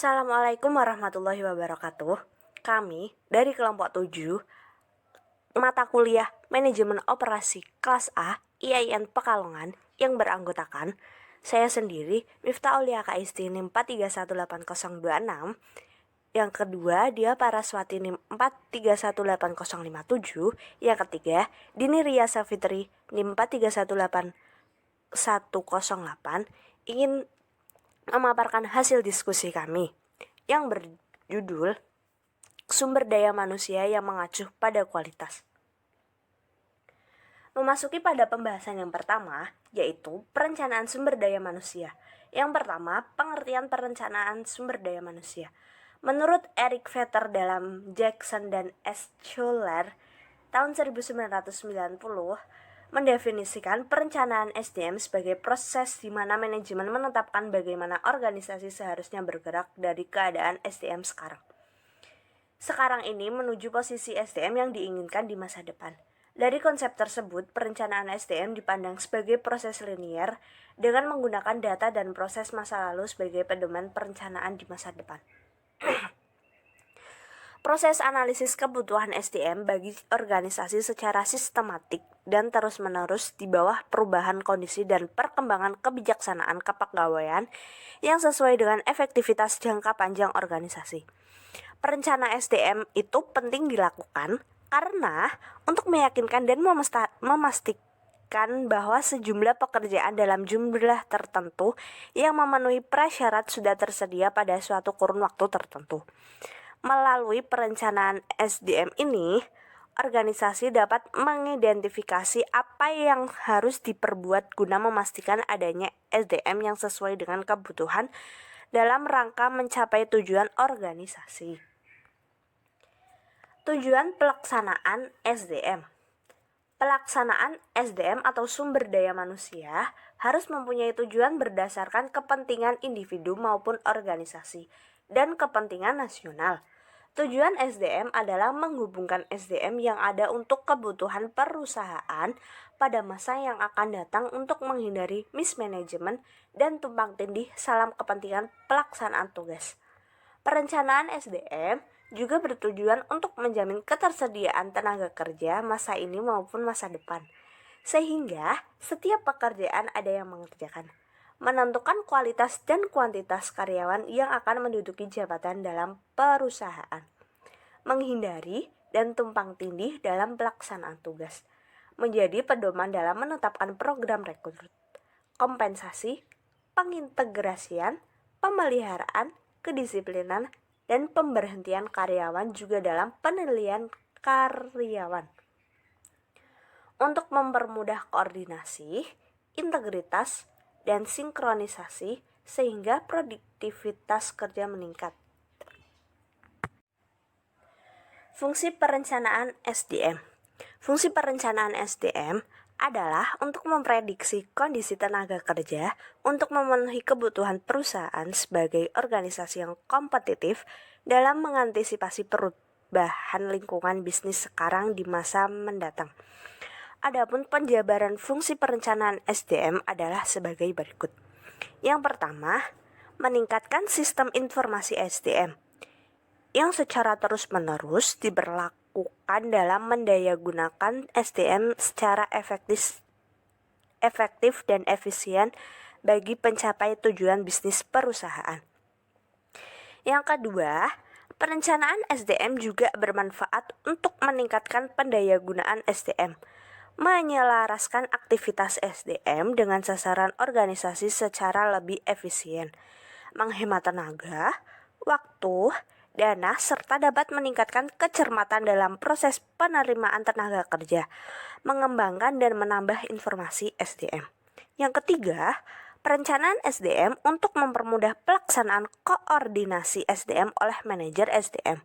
Assalamualaikum warahmatullahi wabarakatuh. Kami dari kelompok 7 mata kuliah Manajemen Operasi kelas A IAIN Pekalongan yang beranggotakan saya sendiri Miftah Aulia KIST NIM 4318026. Yang kedua dia Paraswati NIM 4318057. Yang ketiga Dini Riyasa Fitri NIM 4318108 ingin memaparkan hasil diskusi kami yang berjudul Sumber Daya Manusia yang Mengacu pada Kualitas. Memasuki pada pembahasan yang pertama, yaitu perencanaan sumber daya manusia. Yang pertama, pengertian perencanaan sumber daya manusia. Menurut Eric Vetter dalam Jackson dan S. Schuller tahun 1990, mendefinisikan perencanaan SDM sebagai proses di mana manajemen menetapkan bagaimana organisasi seharusnya bergerak dari keadaan SDM sekarang ini menuju posisi SDM yang diinginkan di masa depan. Dari konsep tersebut, perencanaan SDM dipandang sebagai proses linier dengan menggunakan data dan proses masa lalu sebagai pedoman perencanaan di masa depan. Proses analisis kebutuhan SDM bagi organisasi secara sistematik dan terus-menerus di bawah perubahan kondisi dan perkembangan kebijaksanaan kepegawaian yang sesuai dengan efektivitas jangka panjang organisasi. Perencanaan SDM itu penting dilakukan karena untuk meyakinkan dan memastikan bahwa sejumlah pekerjaan dalam jumlah tertentu yang memenuhi prasyarat sudah tersedia pada suatu kurun waktu tertentu. Melalui perencanaan SDM ini, organisasi dapat mengidentifikasi apa yang harus diperbuat guna memastikan adanya SDM yang sesuai dengan kebutuhan dalam rangka mencapai tujuan organisasi. Tujuan pelaksanaan SDM. Pelaksanaan SDM atau sumber daya manusia harus mempunyai tujuan berdasarkan kepentingan individu maupun organisasi dan kepentingan nasional. Tujuan SDM adalah menghubungkan SDM yang ada untuk kebutuhan perusahaan pada masa yang akan datang untuk menghindari mismanagement dan tumpang tindih dalam kepentingan pelaksanaan tugas. Perencanaan SDM juga bertujuan untuk menjamin ketersediaan tenaga kerja masa ini maupun masa depan, sehingga setiap pekerjaan ada yang mengerjakan. Menentukan kualitas dan kuantitas karyawan yang akan menduduki jabatan dalam perusahaan, menghindari dan tumpang tindih dalam pelaksanaan tugas, menjadi pedoman dalam menetapkan program rekrut, kompensasi, pengintegrasian, pemeliharaan, kedisiplinan, dan pemberhentian karyawan juga dalam penilaian karyawan. Untuk mempermudah koordinasi, integritas, dan sinkronisasi sehingga produktivitas kerja meningkat. Fungsi perencanaan SDM. Fungsi perencanaan SDM adalah untuk memprediksi kondisi tenaga kerja untuk memenuhi kebutuhan perusahaan sebagai organisasi yang kompetitif dalam mengantisipasi perubahan lingkungan bisnis sekarang di masa mendatang. Adapun penjabaran fungsi perencanaan SDM adalah sebagai berikut. Yang pertama, meningkatkan sistem informasi SDM yang secara terus-menerus diberlakukan dalam mendayagunakan SDM secara efektif dan efisien bagi pencapai tujuan bisnis perusahaan. Yang kedua, perencanaan SDM juga bermanfaat untuk meningkatkan pendayagunaan SDM, menyelaraskan aktivitas SDM dengan sasaran organisasi secara lebih efisien, menghemat tenaga, waktu, dana, serta dapat meningkatkan kecermatan dalam proses penerimaan tenaga kerja, mengembangkan dan menambah informasi SDM. Yang ketiga, perencanaan SDM untuk mempermudah pelaksanaan koordinasi SDM oleh manajer SDM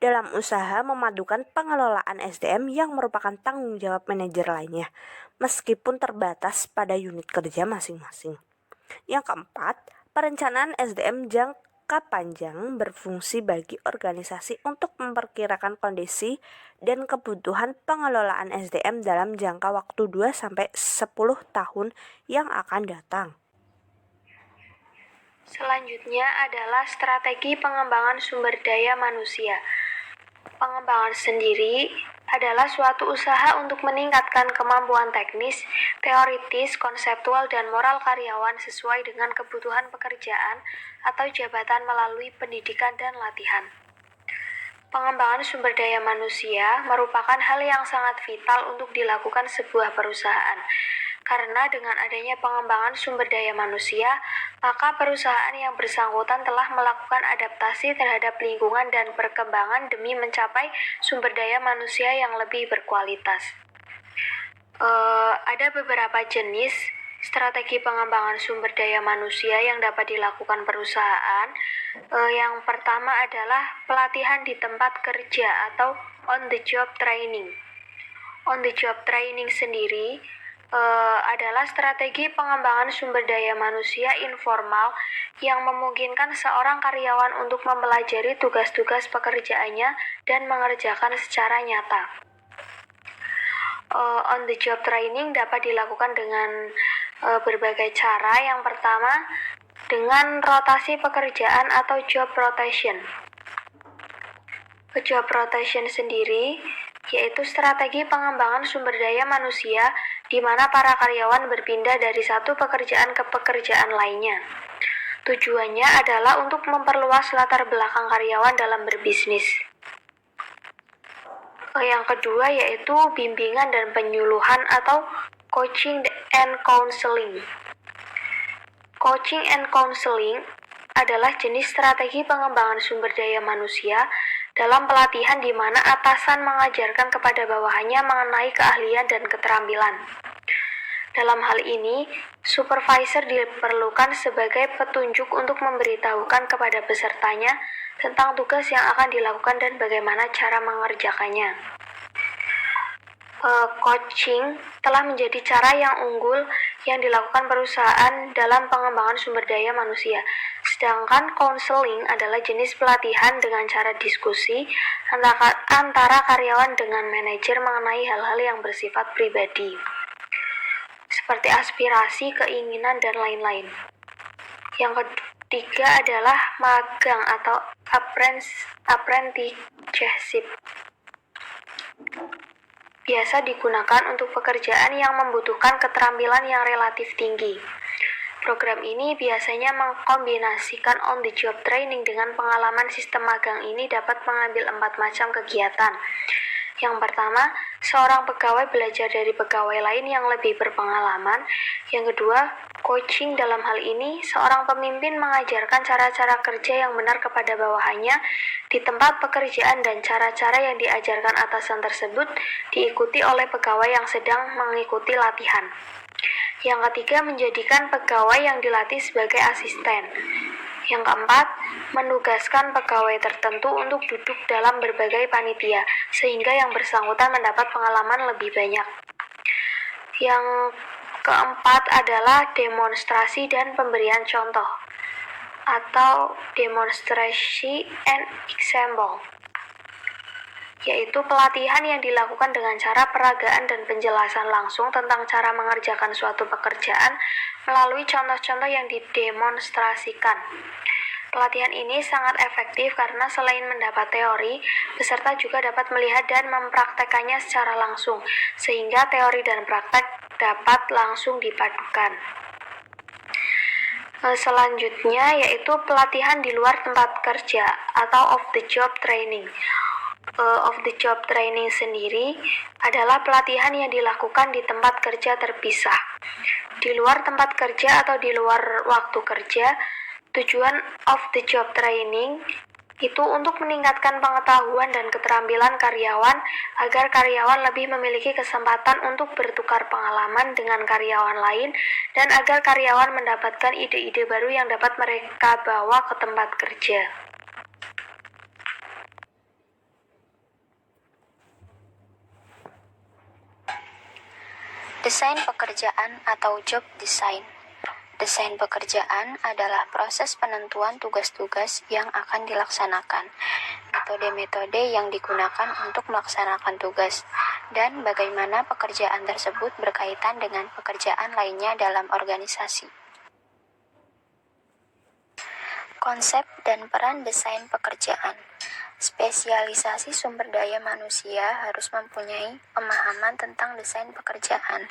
dalam usaha memadukan pengelolaan SDM yang merupakan tanggung jawab manajer lainnya, meskipun terbatas pada unit kerja masing-masing. Yang keempat, perencanaan SDM jangka panjang berfungsi bagi organisasi untuk memperkirakan kondisi dan kebutuhan pengelolaan SDM dalam jangka waktu 2-10 tahun yang akan datang. Selanjutnya adalah strategi pengembangan sumber daya manusia. Pengembangan sendiri adalah suatu usaha untuk meningkatkan kemampuan teknis, teoritis, konseptual, dan moral karyawan sesuai dengan kebutuhan pekerjaan atau jabatan melalui pendidikan dan latihan. Pengembangan sumber daya manusia merupakan hal yang sangat vital untuk dilakukan sebuah perusahaan. Karena dengan adanya pengembangan sumber daya manusia, maka perusahaan yang bersangkutan telah melakukan adaptasi terhadap lingkungan dan perkembangan demi mencapai sumber daya manusia yang lebih berkualitas. Ada beberapa jenis strategi pengembangan sumber daya manusia yang dapat dilakukan perusahaan. Yang pertama adalah pelatihan di tempat kerja atau on-the-job training. On-the-job training sendiri adalah strategi pengembangan sumber daya manusia informal yang memungkinkan seorang karyawan untuk mempelajari tugas-tugas pekerjaannya dan mengerjakan secara nyata. On-the-job training dapat dilakukan dengan berbagai cara. Yang pertama, dengan rotasi pekerjaan atau job rotation. Job rotation sendiri yaitu strategi pengembangan sumber daya manusia di mana para karyawan berpindah dari satu pekerjaan ke pekerjaan lainnya. Tujuannya adalah untuk memperluas latar belakang karyawan dalam berbisnis. Yang kedua yaitu bimbingan dan penyuluhan atau coaching and counseling. Coaching and counseling adalah jenis strategi pengembangan sumber daya manusia dalam pelatihan di mana atasan mengajarkan kepada bawahannya mengenai keahlian dan keterampilan. Dalam hal ini, supervisor diperlukan sebagai petunjuk untuk memberitahukan kepada pesertanya tentang tugas yang akan dilakukan dan bagaimana cara mengerjakannya. Coaching telah menjadi cara yang unggul yang dilakukan perusahaan dalam pengembangan sumber daya manusia. Sedangkan counseling adalah jenis pelatihan dengan cara diskusi antara karyawan dengan manajer mengenai hal-hal yang bersifat pribadi, seperti aspirasi, keinginan, dan lain-lain. Yang ketiga adalah magang atau apprenticeship. Biasa digunakan untuk pekerjaan yang membutuhkan keterampilan yang relatif tinggi. Program ini biasanya mengkombinasikan on-the-job training dengan pengalaman. Sistem magang ini dapat mengambil 4 macam kegiatan. Yang pertama, seorang pegawai belajar dari pegawai lain yang lebih berpengalaman. Yang kedua, coaching. Dalam hal ini, seorang pemimpin mengajarkan cara-cara kerja yang benar kepada bawahannya di tempat pekerjaan dan cara-cara yang diajarkan atasan tersebut diikuti oleh pegawai yang sedang mengikuti latihan. Yang ketiga, menjadikan pegawai yang dilatih sebagai asisten. Yang keempat, menugaskan pegawai tertentu untuk duduk dalam berbagai panitia, sehingga yang bersangkutan mendapat pengalaman lebih banyak. Yang keempat adalah demonstrasi dan pemberian contoh, atau demonstrasi and example, yaitu pelatihan yang dilakukan dengan cara peragaan dan penjelasan langsung tentang cara mengerjakan suatu pekerjaan melalui contoh-contoh yang didemonstrasikan. Pelatihan ini sangat efektif karena selain mendapat teori, peserta juga dapat melihat dan mempraktekannya secara langsung, sehingga teori dan praktek dapat langsung dipadukan. Selanjutnya yaitu pelatihan di luar tempat kerja atau off-the-job training. Off-the-job training sendiri adalah pelatihan yang dilakukan di tempat kerja terpisah, di luar tempat kerja atau di luar waktu kerja. Tujuan off-the-job training itu untuk meningkatkan pengetahuan dan keterampilan karyawan agar karyawan lebih memiliki kesempatan untuk bertukar pengalaman dengan karyawan lain dan agar karyawan mendapatkan ide-ide baru yang dapat mereka bawa ke tempat kerja. Desain pekerjaan atau job design. Desain pekerjaan adalah proses penentuan tugas-tugas yang akan dilaksanakan, metode-metode yang digunakan untuk melaksanakan tugas, dan bagaimana pekerjaan tersebut berkaitan dengan pekerjaan lainnya dalam organisasi. Konsep dan peran desain pekerjaan. Spesialisasi sumber daya manusia harus mempunyai pemahaman tentang desain pekerjaan,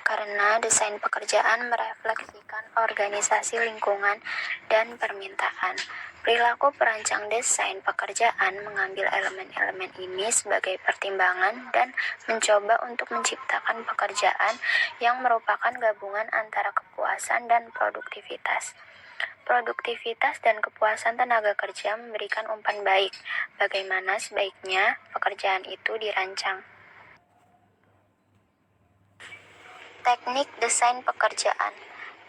karena desain pekerjaan merefleksikan organisasi lingkungan dan permintaan. Perilaku perancang desain pekerjaan mengambil elemen-elemen ini sebagai pertimbangan dan mencoba untuk menciptakan pekerjaan yang merupakan gabungan antara kepuasan dan produktivitas. Produktivitas dan kepuasan tenaga kerja memberikan umpan baik bagaimana sebaiknya pekerjaan itu dirancang. Teknik desain pekerjaan.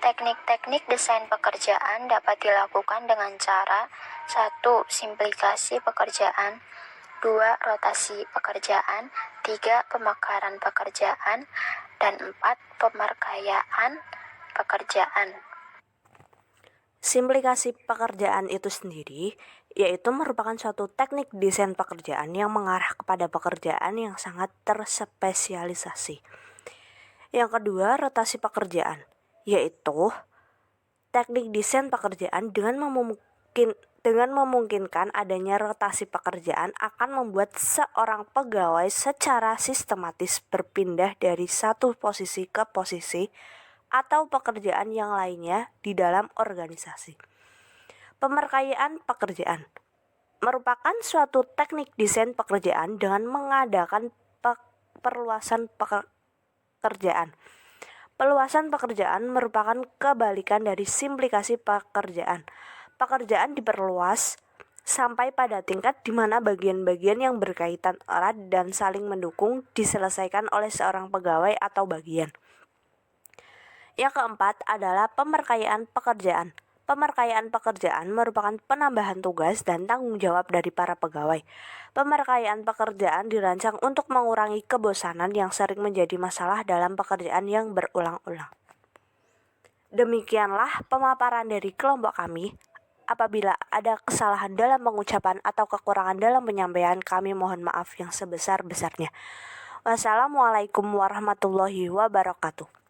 Teknik-teknik desain pekerjaan dapat dilakukan dengan cara 1. Simplikasi pekerjaan 2. Rotasi pekerjaan 3. Pemekaran pekerjaan dan 4. Pemarkayaan pekerjaan. Simplikasi pekerjaan itu sendiri yaitu merupakan suatu teknik desain pekerjaan yang mengarah kepada pekerjaan yang sangat terspesialisasi. Yang kedua, rotasi pekerjaan, yaitu teknik desain pekerjaan dengan memungkinkan adanya rotasi pekerjaan akan membuat seorang pegawai secara sistematis berpindah dari satu posisi ke posisi atau pekerjaan yang lainnya di dalam organisasi. Pemarkayaan pekerjaan merupakan suatu teknik desain pekerjaan dengan mengadakan perluasan pekerjaan. Peluasan pekerjaan merupakan kebalikan dari simplikasi pekerjaan. Pekerjaan diperluas sampai pada tingkat di mana bagian-bagian yang berkaitan erat dan saling mendukung diselesaikan oleh seorang pegawai atau bagian. Yang keempat adalah pemarkayaan pekerjaan. Pemarkayaan pekerjaan merupakan penambahan tugas dan tanggung jawab dari para pegawai. Pemarkayaan pekerjaan dirancang untuk mengurangi kebosanan yang sering menjadi masalah dalam pekerjaan yang berulang-ulang. Demikianlah pemaparan dari kelompok kami. Apabila ada kesalahan dalam pengucapan atau kekurangan dalam penyampaian, kami mohon maaf yang sebesar-besarnya. Wassalamualaikum warahmatullahi wabarakatuh.